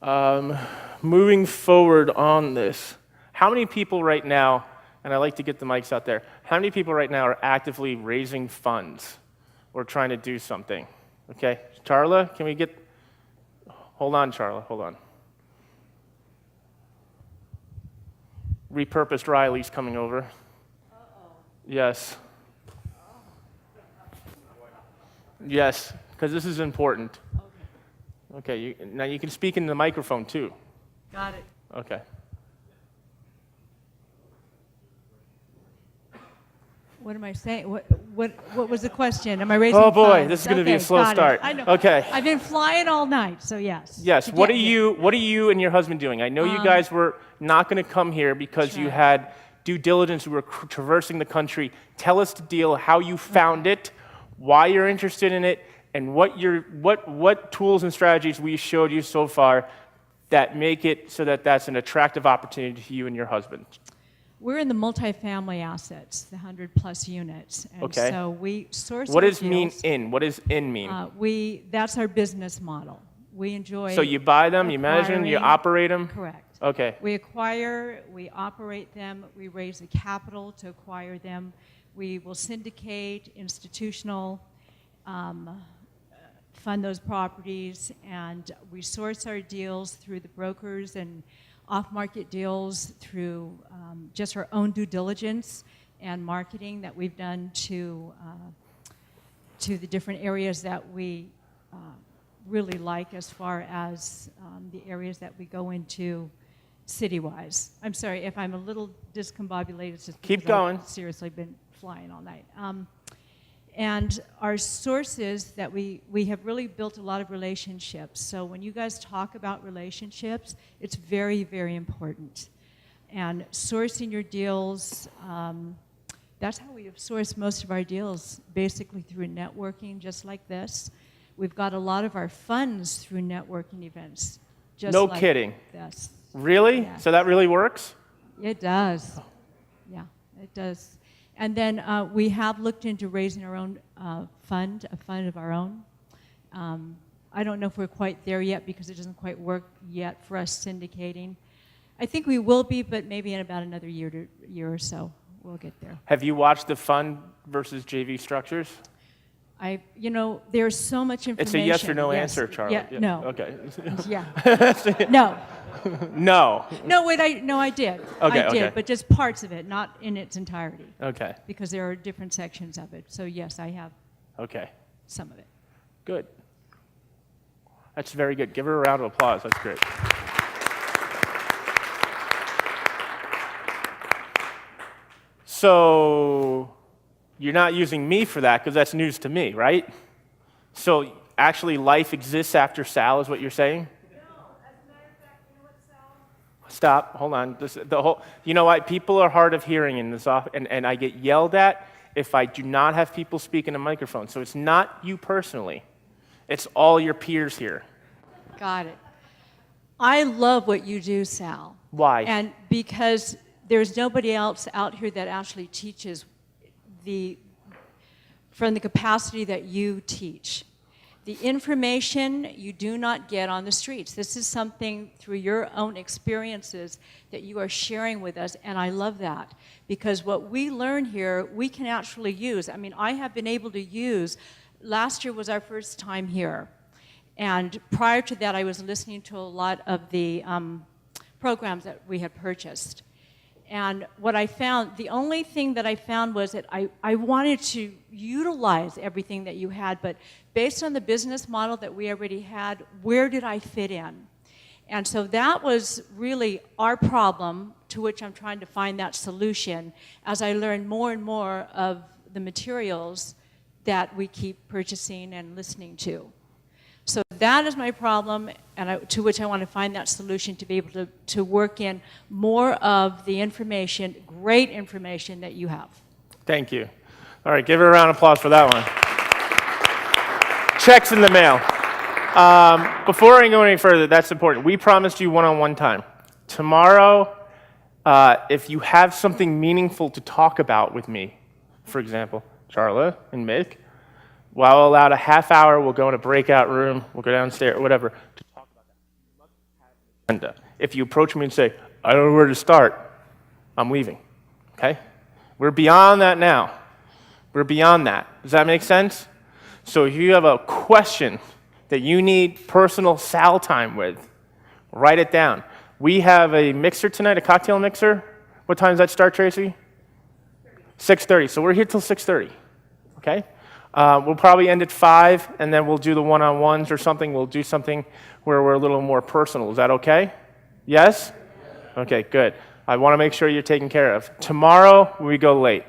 Um, Moving forward on this, how many people right now, and I like to get the mics out there, how many people right now are actively raising funds or trying to do something? Okay, Charla, can we get, hold on, Charla, hold on. Repurposed Riley's coming over. Yes. Yes, because this is important. Okay, now you can speak into the microphone too. Got it. Okay. What am I saying? What was the question? Am I raising Oh boy, funds? this is going to be a Okay, slow got it. start. I know. Okay. I've been flying all night, so yes. Yes. To What are get here. you and your husband doing? I know you guys were not going to come here because That's you right. had due diligence. You were traversing the country. Tell us the deal, how you found it, why you're interested in it, and what tools and strategies we showed you so far that make it so that that's an attractive opportunity to you and your husband. We're in the multifamily assets, the 100+ units, and Okay. so we source. What our does mean deals. in? What does in mean? That's our business model. We enjoy. So you buy them, you manage them, you acquiring- operate them? Correct. Okay. We acquire, we operate them, we raise the capital to acquire them. We will syndicate, institutional, fund those properties, and we source our deals through the brokers and off-market deals through just our own due diligence and marketing that we've done to the different areas that we really like as far as the areas that we go into city-wise. I'm sorry if I'm a little discombobulated. It's just Keep because going. I've seriously been flying all night. And our sources that we have really built a lot of relationships. So when you guys talk about relationships, it's very, very important. And sourcing your deals, that's how we have sourced most of our deals, basically through networking, just like this. We've got a lot of our funds through networking events, just No like kidding. this. Really? Yeah. So that really works? It does. Yeah, it does. And then we have looked into raising our own fund, a fund of our own. I don't know if we're quite there yet because it doesn't quite work yet for us syndicating. I think we will be, but maybe in about another year or so, we'll get there. Have you watched the fund versus JV structures? There's so much information. It's a yes or no Yes. answer, Charlie. Yeah, no. Okay. Yeah. No. No. No, wait, I did. Okay, I did, okay. but just parts of it, not in its entirety, Okay. because there are different sections of it. So yes, I have Okay. some of it. Good. That's very good. Give her a round of applause. That's great. So you're not using me for that because that's news to me, right? So actually life exists after Sal is what you're saying? Stop. Hold on. You know what? People are hard of hearing in this office, and I get yelled at if I do not have people speak in a microphone. So it's not you personally. It's all your peers here. Got it. I love what you do, Sal. Why? And because there's nobody else out here that actually teaches from the capacity that you teach. The information you do not get on the streets. This is something through your own experiences that you are sharing with us, and I love that. Because what we learn here, we can actually use. I mean, I have been able to use. Last year was our first time here. And prior to that, I was listening to a lot of the programs that we had purchased. And what I found, the only thing that I found was that I wanted to utilize everything that you had, but based on the business model that we already had, where did I fit in? And so that was really our problem, to which I'm trying to find that solution as I learn more and more of the materials that we keep purchasing and listening to. So that is my problem, and to which I want to find that solution to be able to work in more of the information, great information that you have. Thank you. All right, give her a round of applause for that one. Checks in the mail. Before I go any further, that's important. We promised you one-on-one time. Tomorrow, if you have something meaningful to talk about with me, for example, Charla and Mick, well, allowed a half hour, we'll go in a breakout room, we'll go downstairs, whatever, to talk about that. We must have agenda. If you approach me and say, I don't know where to start, I'm leaving, okay? We're beyond that now. We're beyond that. Does that make sense? So if you have a question that you need personal Sal time with, write it down. We have a mixer tonight, a cocktail mixer. What time does that start, Tracy? 6:30. So we're here till 6:30, okay? We'll probably end at 5, and then we'll do the one-on-ones or something. We'll do something where we're a little more personal. Is that okay? Yes? Okay, good. I want to make sure you're taken care of. Tomorrow, we go late.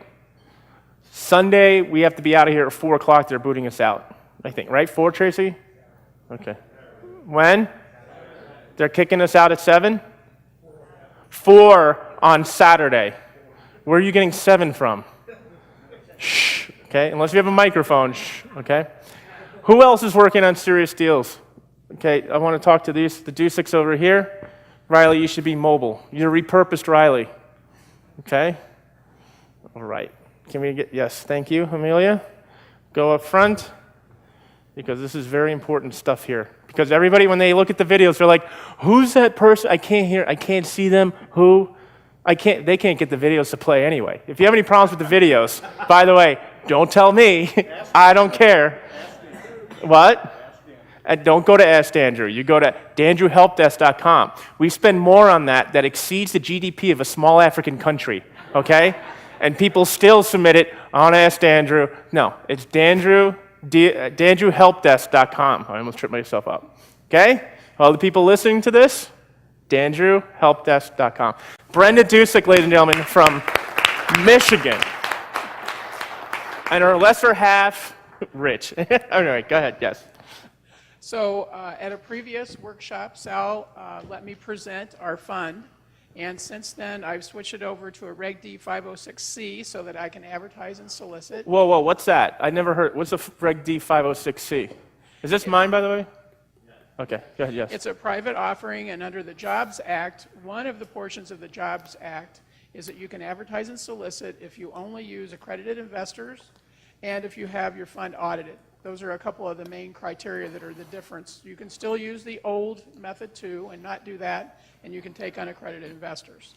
Sunday, we have to be out of here at 4 o'clock. They're booting us out, I think. Right? 4, Tracy? Okay. When? They're kicking us out at 7? 4 on Saturday. Where are you getting 7 from? Shh. Okay, unless you have a microphone, shh, okay? Who else is working on serious deals? Okay, I want to talk to the Dusiks over here. Riley, you should be mobile. You're repurposed Riley, okay? All right, can we get, yes, thank you, Amelia. Go up front, because this is very important stuff here. Because everybody, when they look at the videos, they're like, who's that person? I can't see them, who? They can't get the videos to play anyway. If you have any problems with the videos, by the way, don't tell me. I don't care. What? And don't go to Ask Andrew. You go to dandrewhelpdesk.com. We spend more on that exceeds the GDP of a small African country, okay? And people still submit it on Ask Andrew. No, it's dandrewhelpdesk.com. I almost tripped myself up. Okay? All the people listening to this, dandrewhelpdesk.com. Brenda Dusik, ladies and gentlemen, from Michigan. And her lesser half, Rich. Anyway, go ahead, yes. So at a previous workshop, Sal let me present our fund, and since then I've switched it over to a Reg D 506C so that I can advertise and solicit. Whoa, what's that? I never heard. What's a Reg D 506C? Is this mine, by the way? Okay, go ahead, yes. It's a private offering, and under the Jobs Act, one of the portions of the Jobs Act is that you can advertise and solicit if you only use accredited investors and if you have your fund audited. Those are a couple of the main criteria that are the difference. You can still use the old method too and not do that, and you can take on accredited investors.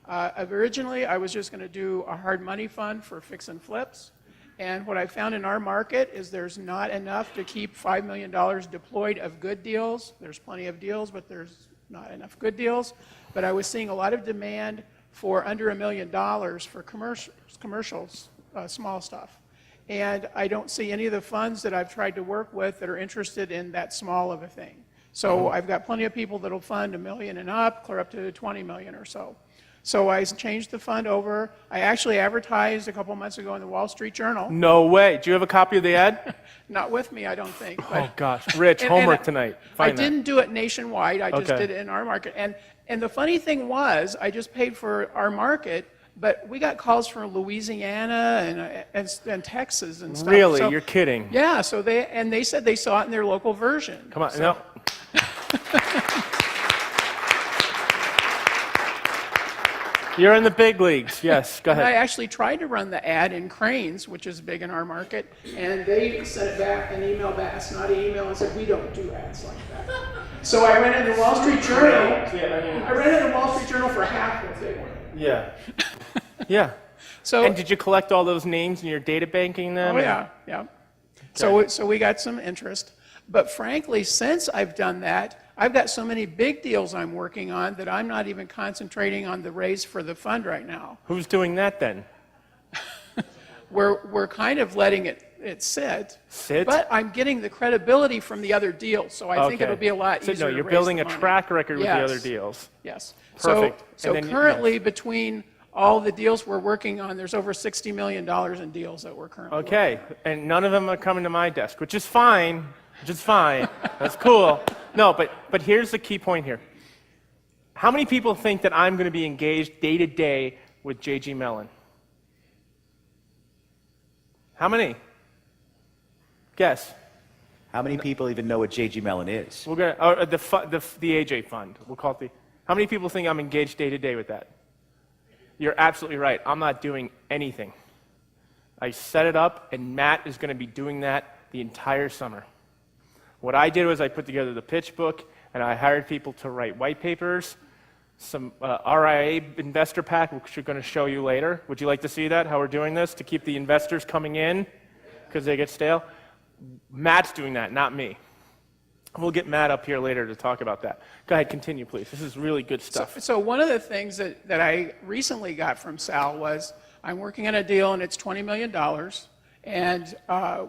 Originally, I was just going to do a hard money fund for fix and flips, and what I found in our market is there's not enough to keep $5 million deployed of good deals. There's plenty of deals, but there's not enough good deals. But I was seeing a lot of demand for under $1 million for commercials, small stuff. And I don't see any of the funds that I've tried to work with that are interested in that small of a thing. So I've got plenty of people that'll fund $1 million and up, clear up to 20 million or so. So I changed the fund over. I actually advertised a couple months ago in the Wall Street Journal. No way. Do you have a copy of the ad? Not with me, I don't think. But, Oh, gosh. Rich, homework tonight. I Find that. didn't do it nationwide. I just Okay. did it in our market. And the funny thing was, I just paid for our market, but we got calls from Louisiana and Texas and stuff. Really? So, You're kidding. yeah, so they said they saw it in their local version. Come on. So- No. You're in the big leagues. Yes, go And I ahead. actually tried to run the ad in Cranes, which is big in our market, and they sent it back, an email back, a snotty email, and said, we don't do ads like that. So I ran in the Wall Street Journal. I ran in the Wall Street Journal for half what they wanted. Yeah. Yeah. So, And did you collect all those names and you're data banking them? oh yeah, yeah. So we got some interest. But frankly, since I've done that, I've got so many big deals I'm working on that I'm not even concentrating on the raise for the fund right now. Who's doing that then? We're kind of letting it sit. Sit? But I'm getting the credibility from the other deals, so I think Okay. it'll be a lot So, easier no, to you're raise building the a money. track record with the other Yes. deals. Yes. Perfect. So And then- currently, between all the deals we're working on, there's over $60 million in deals that we're currently working Okay, and none of them are coming to my desk, which is fine. That's cool. No, but here's the key point here. How many people think that I'm going to be engaged day to day with J.G. Mellon? How many? Guess. How many people even know what J.G. Mellon is? We're gonna the AJ fund. We'll call it the. How many people think I'm engaged day to day with that? You're absolutely right. I'm not doing anything. I set it up, and Matt is going to be doing that the entire summer. What I did was I put together the pitch book, and I hired people to write white papers, some RIA investor pack, which we're going to show you later. Would you like to see that, how we're doing this, to keep the investors coming in because they get stale? Matt's doing that, not me. We'll get Matt up here later to talk about that. Go ahead, continue, please. This is really good stuff. So one of the things that I recently got from Sal was, I'm working on a deal and it's $20 million. And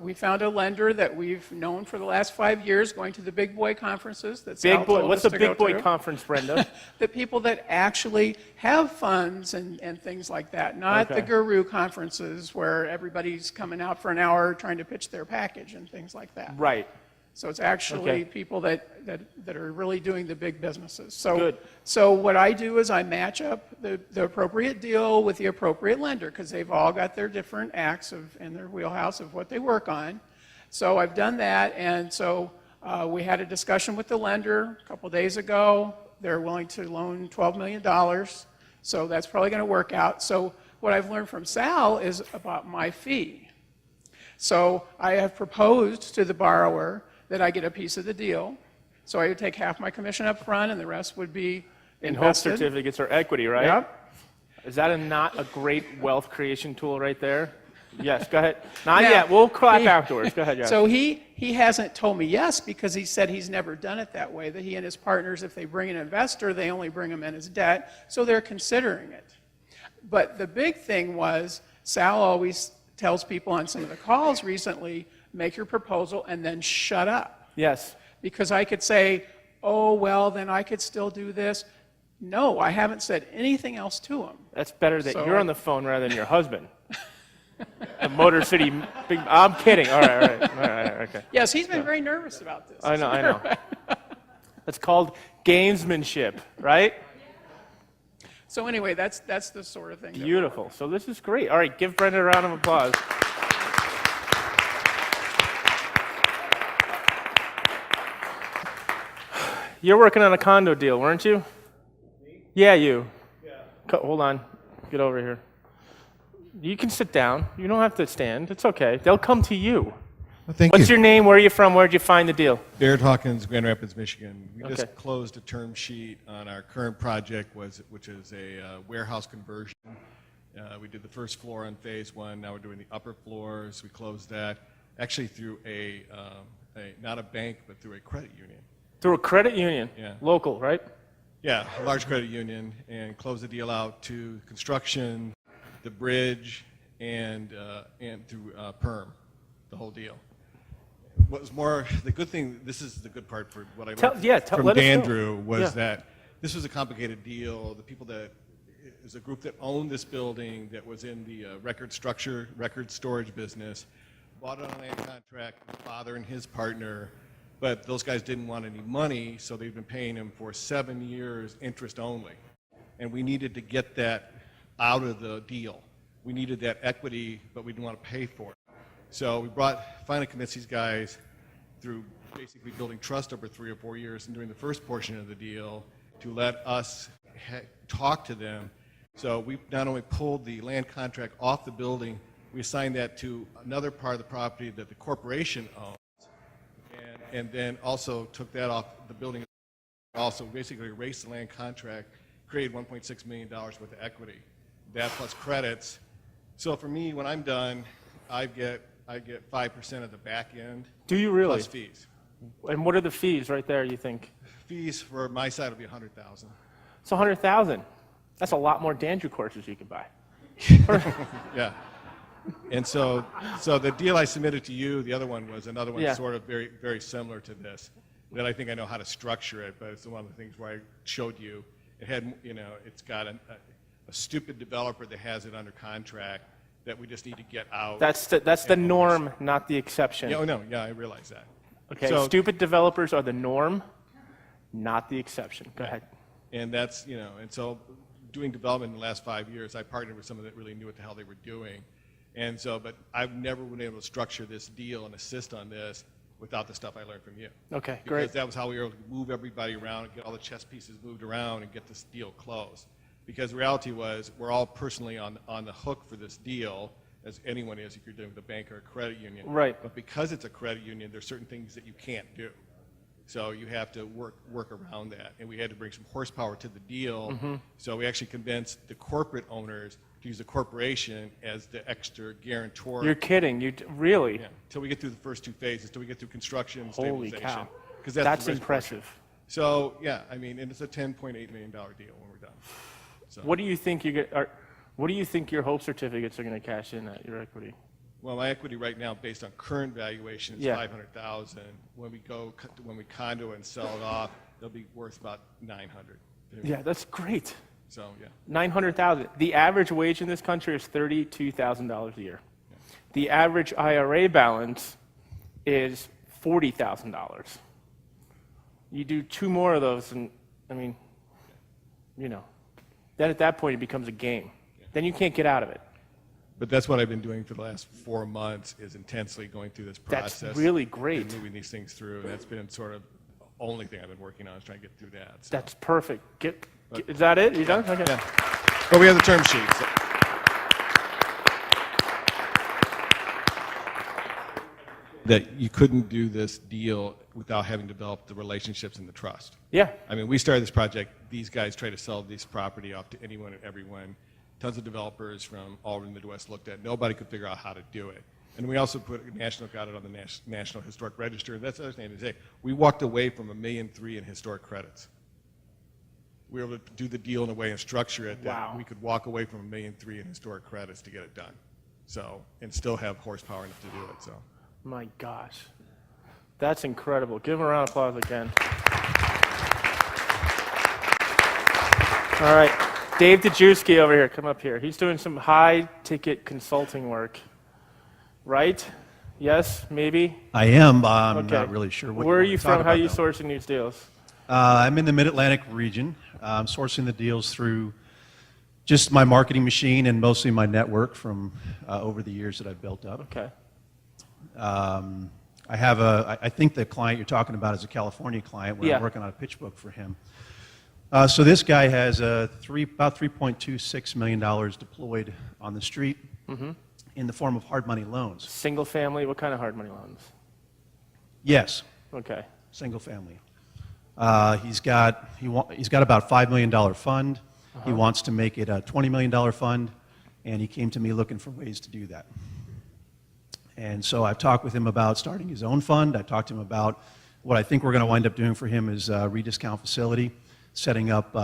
we found a lender that we've known for the last 5 years, going to the big boy conferences that Sal Big boy, told what's us the to go big boy to. conference, Brenda? The people that actually have funds and things like that, not Okay. the guru conferences where everybody's coming out for an hour trying to pitch their package and things like that. Right. So it's actually Okay. people that are really doing the big businesses. So, Good. So what I do is I match up the appropriate deal with the appropriate lender, because they've all got their different acts in their wheelhouse of what they work on. So I've done that, and so we had a discussion with the lender a couple days ago. They're willing to loan $12 million, so that's probably going to work out. So what I've learned from Sal is about my fee. So I have proposed to the borrower that I get a piece of the deal. So I would take half my commission up front, and the rest would be In hold invested. certificates or equity, right? Yep. Is that not a great wealth creation tool right there? Yes, go ahead. Not Now, yet. We'll clap he- afterwards. Go ahead, yes. So he hasn't told me yes, because he said he's never done it that way, that he and his partners, if they bring an investor, they only bring him in as debt, so they're considering it. But the big thing was, Sal always tells people on some of the calls recently, make your proposal and then shut up. Yes. Because I could say, oh, well, then I could still do this. No, I haven't said anything else to him. That's better that So- you're on the phone rather than your husband. The Motor City big, I'm kidding. All right. Okay. Yes, he's been very nervous about this. I know. That's called gamesmanship, right? So anyway, that's the sort of thing. that we're Beautiful. So this is great. All right, give Brenda a round of applause. You're working on a condo deal, weren't you? Yeah, you. Hold on. Get over here. You can sit down. You don't have to stand. It's okay. They'll come to you. Well, thank What's you. your name? Where are you from? Where'd you find the deal? Barrett Hawkins, Grand Rapids, Michigan. We Okay. just closed a term sheet on our current project, which is a warehouse conversion. We did the first floor on phase one. Now we're doing the upper floors. We closed that actually through not a bank, but through a credit union. Through a credit union. Yeah. Local, right? Yeah, a large credit union, and closed the deal out to construction, the bridge, and through perm, the whole deal. What was more, the good thing, this is the good part for what I learned from let us know. Dandrew, was Yeah. that this was a complicated deal. The people that, it was a group that owned this building that was in the record storage business, bought it on a land contract, with the father and his partner, but those guys didn't want any money, so they've been paying him for 7 years interest only. And we needed to get that out of the deal. We needed that equity, but we didn't want to pay for it. So we finally convinced these guys through basically building trust over 3 or 4 years and doing the first portion of the deal to let us talk to them. So we not only pulled the land contract off the building, we assigned that to another part of the property that the corporation owns, and then also took that off the building. Also basically erased the land contract, created $1.6 million worth of equity. That plus credits. So for me, when I'm done, I get 5% of the back end. Do you really? Plus fees. And what are the fees right there, you think? Fees for my side will be $100,000. It's $100,000. That's a lot more Dandrew courses you could buy. Yeah. And so the deal I submitted to you, the other one was another one Yeah. sort of very, very similar to this. That I think I know how to structure it, but it's one of the things where I showed you. It had, it's got a stupid developer that has it under contract that we just need to get out. That's the norm, not the exception. Yeah, no, I realize that. Okay, So- stupid developers are the norm, not the exception. Go ahead. And that's, and so doing development in the last 5 years, I partnered with someone that really knew what the hell they were doing. And so, but I've never been able to structure this deal and assist on this without the stuff I learned from you. Okay, Because great. that was how we were able to move everybody around, get all the chess pieces moved around, and get this deal closed. Because the reality was, we're all personally on the hook for this deal, as anyone is if you're dealing with a bank or a credit union. Right. But because it's a credit union, there's certain things that you can't do. So you have to work around that. And we had to bring some horsepower to the deal. So we actually convinced the corporate owners to use the corporation as the extra guarantor. You're kidding. Really? Yeah, till we get through the first two phases, till we get through construction and Holy stabilization. cow. 'Cause That's the risk portion. impressive. So, yeah, I mean, and it's a $10.8 million deal when we're done. So, What do you think what do you think your Hope certificates are going to cash in at your equity? well, my equity right now, based on current valuation, is Yeah. $500,000. When we condo and sell it off, they'll be worth about $900. Yeah, that's great. So, yeah. 900,000. The average wage in this country is $32,000 a year. The average IRA balance is $40,000. You do two more of those, and I mean, you know, then at that point it becomes a game. Then you can't get out of it. But that's what I've been doing for the last 4 months, is intensely going through this That's process. really great. And moving these things through. And that's been sort of the only thing I've been working on, is trying to get through that. So. That's perfect. Is that it? You done? Okay. Yeah. But we have the term sheet. So. That you couldn't do this deal without having developed the relationships and the trust. Yeah. I mean, we started this project, these guys try to sell this property off to anyone and everyone. Tons of developers from all over the Midwest looked at it. Nobody could figure out how to do it. And we also got it on the National Historic Register. That's the other thing to say. We walked away from $1.3 million in historic credits. We were able to do the deal in a way and structure it that Wow. we could walk away from $1.3 million in historic credits to get it done. So, and still have horsepower enough to do it, so. My gosh. That's incredible. Give him a round of applause again. All right. Dave Dejewski over here. Come up here. He's doing some high-ticket consulting work. Right? Yes? Maybe? I am. I'm Okay. not really sure. What Where are wanna you talk from? How are about, you though. sourcing these deals? I'm in the Mid-Atlantic region. I'm sourcing the deals through just my marketing machine and mostly my network from over the years that I've built up. Okay. I think the client you're talking about is a California client where Yeah. I'm working on a pitch book for him. So this guy has about $3.26 million deployed on the street in the form of hard money loans. Single family? What kind of hard money loans? Yes, Okay. single family. He's got about $5 million fund. He wants to make it a $20 million fund, and he came to me looking for ways to do that. And so I've talked with him about starting his own fund. I talked to him about what I think we're going to wind up doing for him is a rediscount facility, setting up,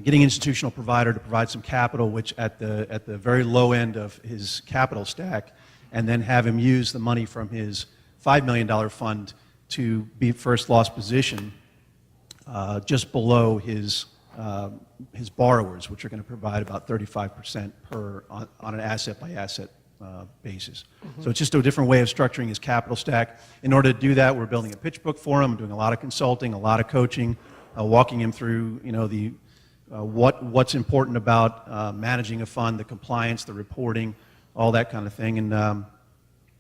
getting an institutional provider to provide some capital, which at the very low end of his capital stack, and then have him use the money from his $5 million fund to be first loss position just below his borrowers, which are going to provide about 35% on an asset-by-asset basis. So it's just a different way of structuring his capital stack. In order to do that, we're building a pitch book for him, doing a lot of consulting, a lot of coaching, walking him through, what's important about managing a fund, the compliance, the reporting, all that kind of thing. And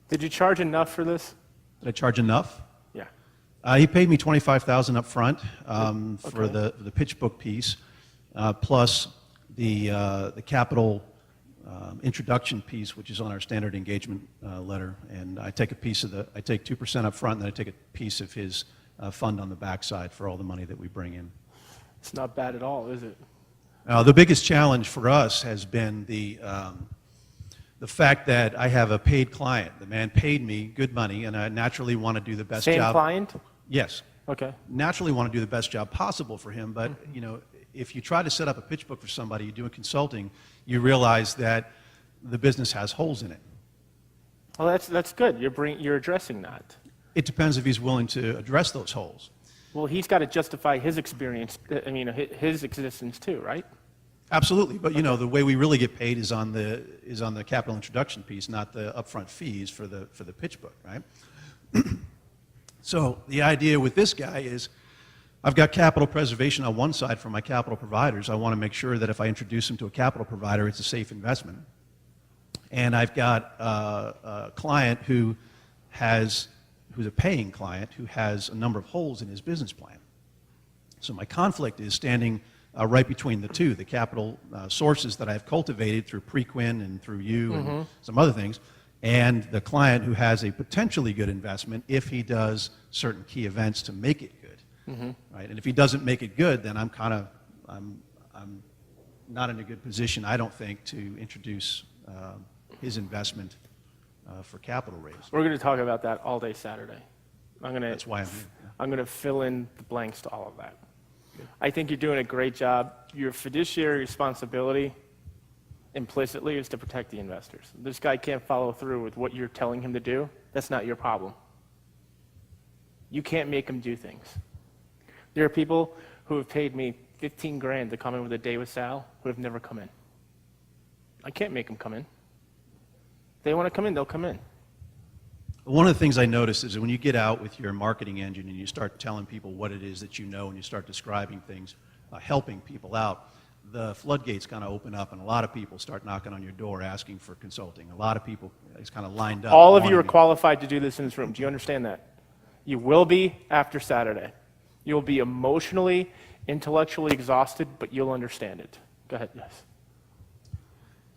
Did you charge enough for this? did I charge enough? Yeah. He paid me $25,000 up front for Okay. the pitch book piece, plus the capital introduction piece, which is on our standard engagement letter. And I take 2% up front, and then I take a piece of his fund on the backside for all the money that we bring in. It's not bad at all, is it? The biggest challenge for us has been the fact that I have a paid client. The man paid me good money, and I naturally want to do the best Same job. client? Yes. Okay. Naturally want to do the best job possible for him, but if you try to set up a pitch book for somebody, you do consulting, you realize that the business has holes in it. Well, that's good. You're addressing that. It depends if he's willing to address those holes. Well, he's got to justify his experience, his existence too, right? Absolutely, but the way we really get paid is on the capital introduction piece, not the upfront fees for the pitch book, right? So the idea with this guy is I've got capital preservation on one side for my capital providers. I want to make sure that if I introduce him to a capital provider, it's a safe investment. And I've got a client who's a paying client who has a number of holes in his business plan. So my conflict is standing right between the two, the capital sources that I've cultivated through Preqin and through you and some other things, and the client who has a potentially good investment if he does certain key events to make it good, right? And if he doesn't make it good, then I'm not in a good position, I don't think, to introduce his investment for capital raise. We're going to talk about that all day Saturday. That's why I'm here. I'm going to fill in the blanks to all of that. I think you're doing a great job. Your fiduciary responsibility implicitly is to protect the investors. This guy can't follow through with what you're telling him to do. That's not your problem. You can't make him do things. There are people who have paid me 15 grand to come in with a day with Sal who have never come in. I can't make them come in. If they want to come in, they'll come in. One of the things I noticed is that when you get out with your marketing engine and you start telling people what it is that you know and you start describing things, helping people out, the floodgates kind of open up and a lot of people start knocking on your door asking for consulting. A lot of people is kind of lined up. All of you wanting are to- qualified to do this in this room. Do you understand that? You will be after Saturday. You'll be emotionally, intellectually exhausted, but you'll understand it. Go ahead, yes.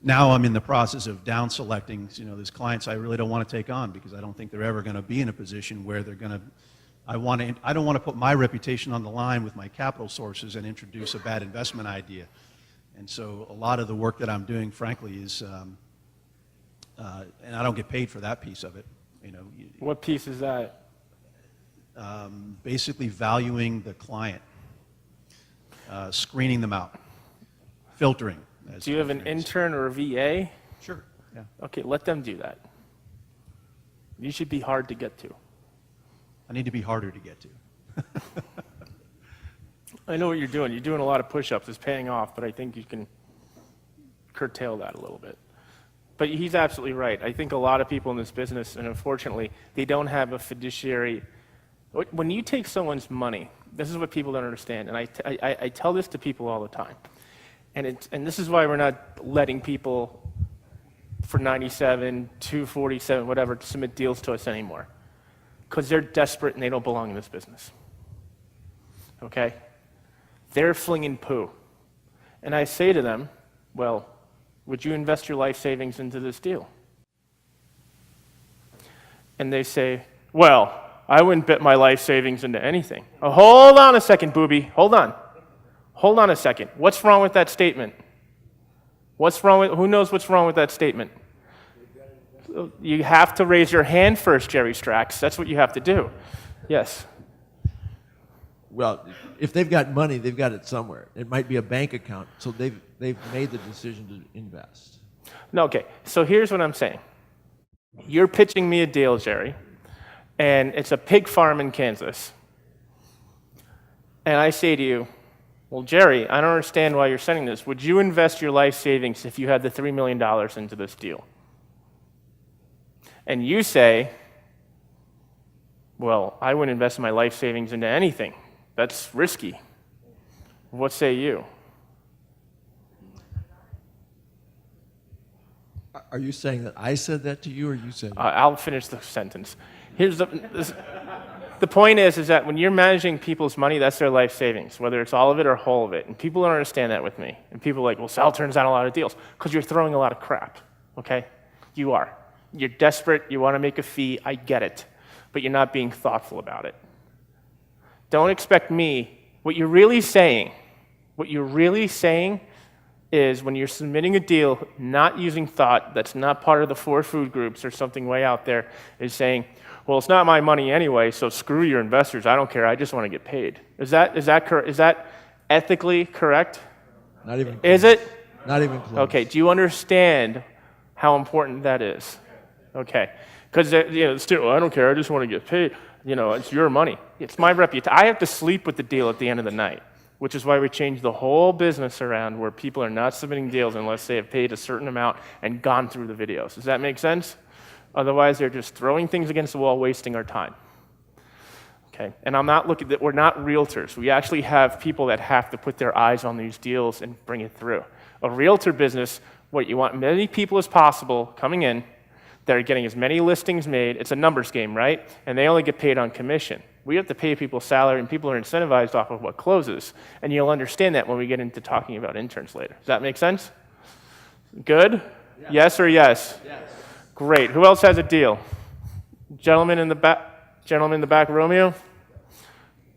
Now I'm in the process of down selecting, there's clients I really don't want to take on because I don't think they're ever going to be in a position where they're going to, I don't want to put my reputation on the line with my capital sources and introduce a bad investment idea. And so a lot of the work that I'm doing, frankly, is, and I don't get paid for that piece of it, What piece is that? basically valuing the client, screening them out, filtering. Do you have an intern or a VA? Sure. Yeah. Okay, let them do that. You should be hard to get to. I need to be harder to get to. I know what you're doing. You're doing a lot of push-ups. It's paying off, but I think you can curtail that a little bit. But he's absolutely right. I think a lot of people in this business, and unfortunately, they don't have a fiduciary. When you take someone's money, this is what people don't understand, and I tell this to people all the time. And this is why we're not letting people for 97, 247, whatever, submit deals to us anymore. Because they're desperate and they don't belong in this business. Okay? They're flinging poo. And I say to them, well, would you invest your life savings into this deal? And they say, well, I wouldn't bet my life savings into anything. Oh, hold on a second, booby. Hold on. Hold on a second. What's wrong with that statement? Who knows what's wrong with that statement? You have to raise your hand first, Jerry Strax. That's what you have to do. Yes. Well, if they've got money, they've got it somewhere. It might be a bank account, so they've made the decision to invest. No, okay. So here's what I'm saying. You're pitching me a deal, Jerry, and it's a pig farm in Kansas. And I say to you, well, Jerry, I don't understand why you're sending this. Would you invest your life savings if you had the $3 million into this deal? And you say, well, I wouldn't invest my life savings into anything. That's risky. What say you? Are you saying that I said that to you, or you said? I'll finish the sentence. Here's the point is that when you're managing people's money, that's their life savings, whether it's all of it or whole of it. And people don't understand that with me. And people are like, well, Sal turns down a lot of deals because you're throwing a lot of crap, okay? You are. You're desperate. You want to make a fee. I get it. But you're not being thoughtful about it. Don't expect me. What you're really saying is when you're submitting a deal, not using thought, that's not part of the 4 food groups or something way out there, is saying, well, it's not my money anyway, so screw your investors. I don't care. I just want to get paid. Is that ethically correct? Not even. Is it? Not even close. Okay. Do you understand how important that is? Okay. Because still, I don't care. I just want to get paid. It's your money. It's my reputation. I have to sleep with the deal at the end of the night, which is why we changed the whole business around where people are not submitting deals unless they have paid a certain amount and gone through the videos. Does that make sense? Otherwise, they're just throwing things against the wall, wasting our time. Okay, and I'm not looking that we're not realtors. We actually have people that have to put their eyes on these deals and bring it through. A realtor business, what you want many people as possible coming in that are getting as many listings made. It's a numbers game, right? And they only get paid on commission. We have to pay people salary, and people are incentivized off of what closes. And you'll understand that when we get into talking about interns later. Does that make sense? Good? Yeah. Yes or yes? Yes. Great. Who else has a deal? Gentleman in the back, Romeo.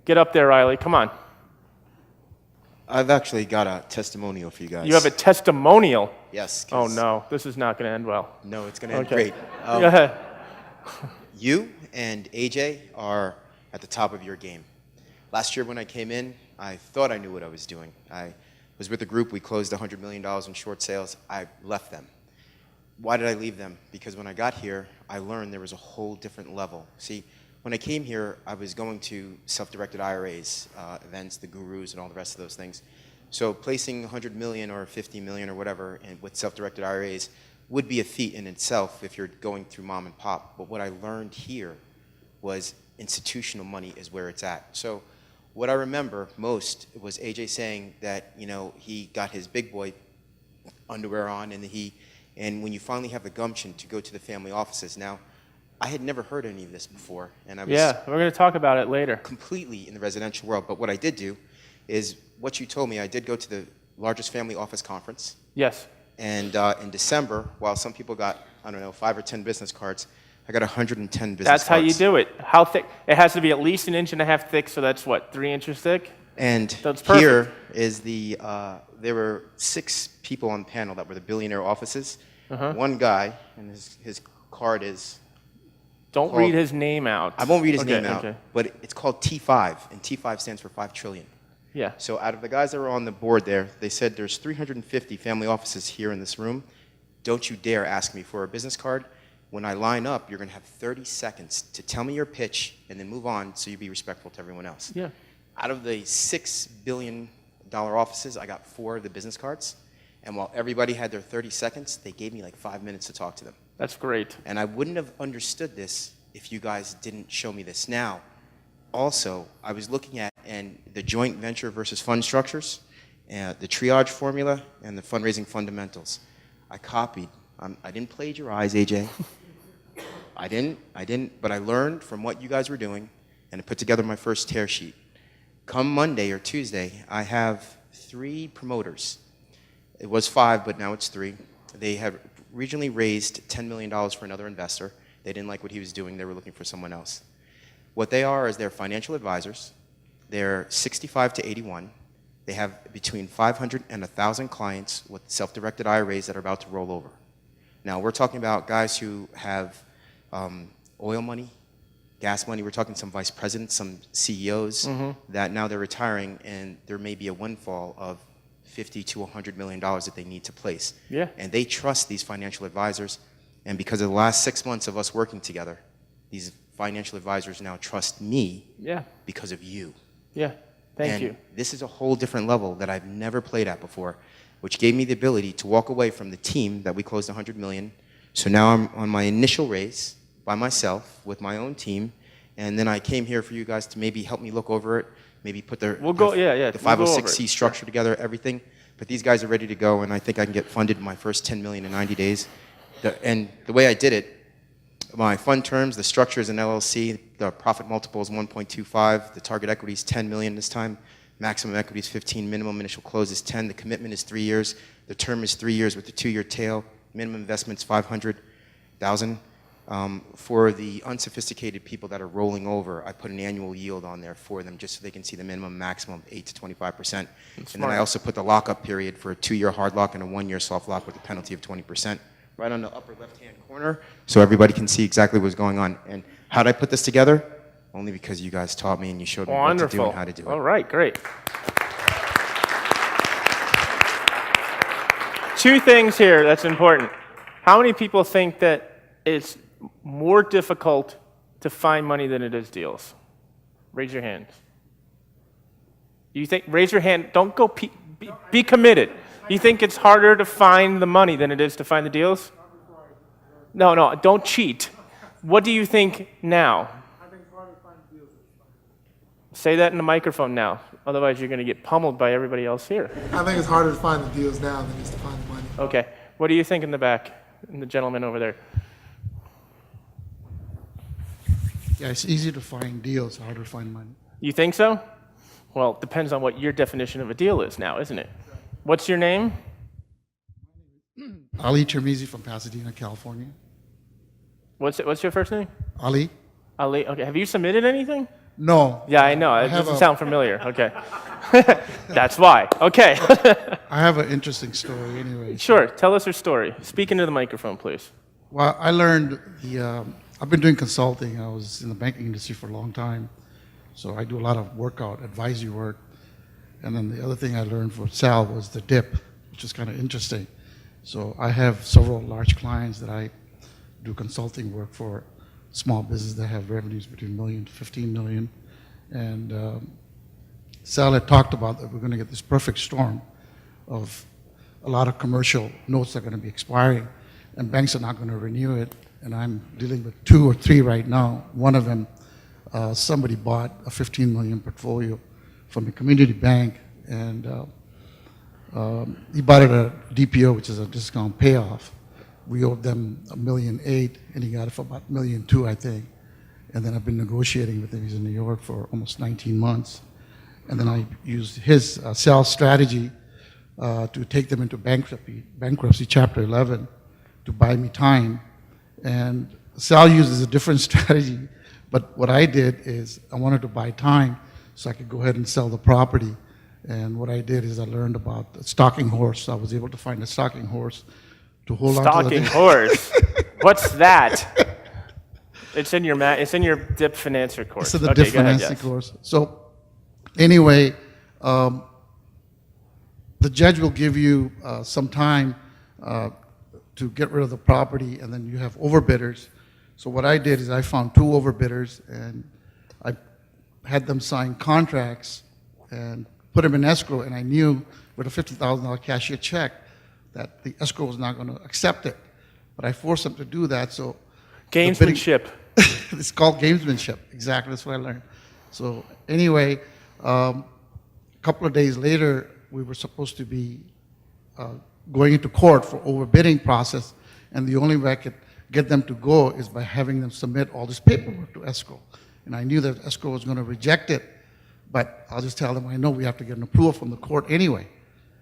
Get up there, Riley. Come on. I've actually got a testimonial for you guys. You have a testimonial. Yes. Oh 'cause- no, this is not going to end well. No, it's going to end Okay. great. Go ahead. You and AJ are at the top of your game. Last year when I came in, I thought I knew what I was doing. I was with a group, we closed $100 million in short sales. I left them. Why did I leave them? Because when I got here, I learned there was a whole different level. See, when I came here, I was going to self-directed IRAs, events, the gurus, and all the rest of those things. So placing 100 million or 50 million or whatever with self-directed IRAs would be a feat in itself if you're going through mom and pop. But what I learned here was institutional money is where it's at. So what I remember most was AJ saying that, you know, he got his big boy underwear on and when you finally have the gumption to go to the family offices. Now, I had never heard any of this before, and I was Yeah, we're going to talk about it later. completely in the residential world. But what I did do is what you told me. I did go to the largest family office conference, Yes. and in December, while some people got, I don't know, 5 or 10 business cards, I got 110 business That's how cards. you do it. How thick? It has to be at least 1.5 inches thick, so that's what, 3 inches thick? And That's perfect. here is there were 6 people on the panel that were the billionaire offices. Uh-huh. One guy, and his card is, Don't Called- read his name out. I won't read his Okay, name out, okay. but it's called T5, and T5 stands for 5 trillion. Yeah. So out of the guys that were on the board there, they said there's 350 family offices here in this room. Don't you dare ask me for a business card. When I line up, you're going to have 30 seconds to tell me your pitch and then move on so you be respectful to everyone else. Yeah. Out of the $6 billion offices, I got 4 of the business cards. And while everybody had their 30 seconds, they gave me like 5 minutes to talk to them. That's great. And I wouldn't have understood this if you guys didn't show me this. Now, also, I was looking at the joint venture versus fund structures, the triage formula, and the fundraising fundamentals. I copied. I didn't plagiarize, AJ. I didn't, but I learned from what you guys were doing, and I put together my first tear sheet. Come Monday or Tuesday, I have 3 promoters. It was 5, but now it's 3. They had regionally raised $10 million for another investor. They didn't like what he was doing. They were looking for someone else. What they are is they're financial advisors. They're 65 to 81. They have between 500 and 1,000 clients with self-directed IRAs that are about to roll over. Now, we're talking about guys who have oil money, gas money. We're talking some vice presidents, some CEOs that now they're retiring, and there may be a windfall of $50 to $100 million that they need to place. Yeah. And they trust these financial advisors. And because of the last 6 months of us working together, these financial advisors now trust me Yeah. because of you. Yeah. Thank And you. this is a whole different level that I've never played at before, which gave me the ability to walk away from the team that we closed 100 million. So now I'm on my initial raise by myself with my own team, and then I came here for you guys to maybe help me look over it, maybe put the We'll go- yeah, the we'll go over 506c it. structure together, everything. But these guys are ready to go, and I think I can get funded in my first 10 million in 90 days. And the way I did it, my fund terms, the structure is an LLC, the profit multiple is 1.25, the target equity is 10 million this time, maximum equity is 15, minimum initial close is 10, the commitment is 3 years, the term is 3 years with the 2-year tail, minimum investment is 500,000. For the unsophisticated people that are rolling over, I put an annual yield on there for them just so they can see the minimum maximum of 8 to 25%. And then smart. I also put the lockup period for a 2-year hard lock and a 1-year soft lock with a penalty of 20%. Right on the upper left-hand corner, so everybody can see exactly what's going on. And how did I put this together? Only because you guys taught me and you showed me what to do Wonderful. and how to do it. All right, great. 2 things here that's important. How many people think that it's more difficult to find money than it is deals? Raise your hands. You think? Raise your hand. Don't go. Be committed. You think it's harder to find the money than it is to find the deals? No, don't cheat. What do you think now? I think it's harder to find deals. Say that in the microphone now. Otherwise, you're going to get pummeled by everybody else here. I think it's harder to find the deals now than it is to find the money. Okay. What do you think in the back? And the gentleman over there. Yeah, it's easier to find deals, harder to find money. You think so? Well, it depends on what your definition of a deal is now, isn't it? What's your name? Ali Chermizi from Pasadena, California. What's your first name? Ali? Ali. Okay. Have you submitted anything? No. Yeah, I know. It have doesn't a- sound familiar. Okay. That's why. Okay. I have an interesting story anyway. Sure. Tell us your story. Speak into the microphone, please. Well, I learned I've been doing consulting. I was in the banking industry for a long time. So I do a lot of workout, advisory work. And then the other thing I learned from Sal was the dip, which is kind of interesting. So I have several large clients that I do consulting work for, small businesses that have revenues between $1 million to $15 million. And Sal had talked about that we're going to get this perfect storm of a lot of commercial notes that are going to be expiring, and banks are not going to renew it. And I'm dealing with 2 or 3 right now. One of them, somebody bought a $15 million portfolio from a community bank, and he bought it at a DPO, which is a discount payoff. We owed them $1.8 million, and he got it for about $1.2 million, I think. And then I've been negotiating with him. He's in New York for almost 19 months. And then I used his sales strategy to take them into bankruptcy, Chapter 11, to buy me time. And Sal uses a different strategy, but what I did is I wanted to buy time so I could go ahead and sell the property. And what I did is I learned about the stalking horse. I was able to find a stalking horse to hold on to. Stalking horse. What's that? It's in your dip financer course. So the Okay, dip go ahead, financing yes. course. So anyway, the judge will give you some time to get rid of the property, and then you have overbidders. So what I did is I found 2 overbidders, and I had them sign contracts and put them in escrow, and I knew with a $50,000 cashier check that the escrow was not going to accept it. But I forced them to do that, so... the bidding- Gamesmanship. It's called gamesmanship. Exactly, that's what I learned. So anyway, a couple of days later, we were supposed to be going into court for overbidding process, and the only way I could get them to go is by having them submit all this paperwork to escrow. And I knew that escrow was going to reject it, but I'll just tell them, I know we have to get an approval from the court anyway.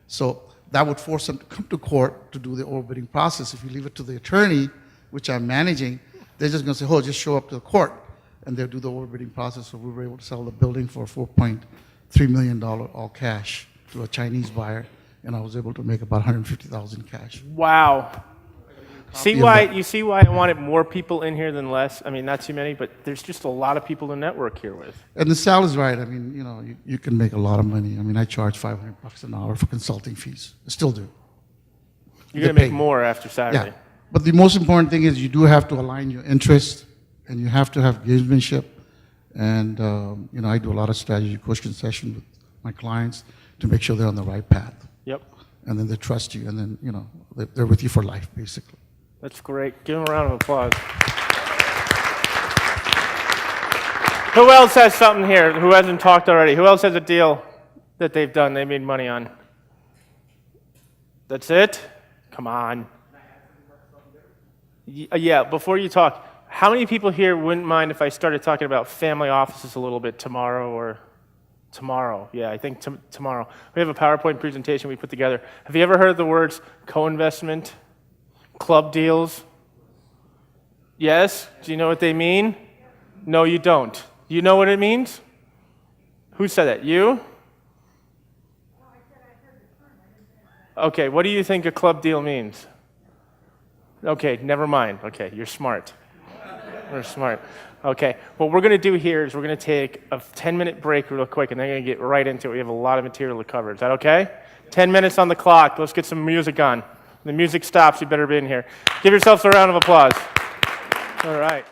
So that would force them to come to court to do the overbidding process. If you leave it to the attorney, which I'm managing, they're just going to say, oh, just show up to the court, and they'll do the overbidding process. So we were able to sell the building for $4.3 million all cash to a Chinese buyer, and I was able to make about $150,000 cash. Wow. You see why I wanted more people in here than less? I mean, not too many, but there's just a lot of people to network here with. And the Sal is right. I mean, you can make a lot of money. I mean, I charge $500 an hour for consulting fees. I still do. You're going to make more after Saturday. Yeah. But the most important thing is you do have to align your interests, and you have to have gamesmanship. And, I do a lot of strategy question sessions with my clients to make sure they're on the right path. Yep. And then they trust you, and then, they're with you for life, basically. That's great. Give them a round of applause. Who else has something here who hasn't talked already? Who else has a deal that they've done, they made money on? That's it? Come on. Yeah, before you talk, how many people here wouldn't mind if I started talking about family offices a little bit tomorrow or tomorrow? Yeah, I think tomorrow. We have a PowerPoint presentation we put together. Have you ever heard the words co-investment, club deals? Yes? Do you know what they mean? No, you don't. You know what it means? Who said that? You? Okay, what do you think a club deal means? Okay, never mind. Okay, you're smart. You're smart. Okay, what we're going to do here is we're going to take a 10-minute break real quick, and then we're going to get right into it. We have a lot of material to cover. Is that okay? 10 minutes on the clock. Let's get some music on. When the music stops, you better be in here. Give yourselves a round of applause. All right.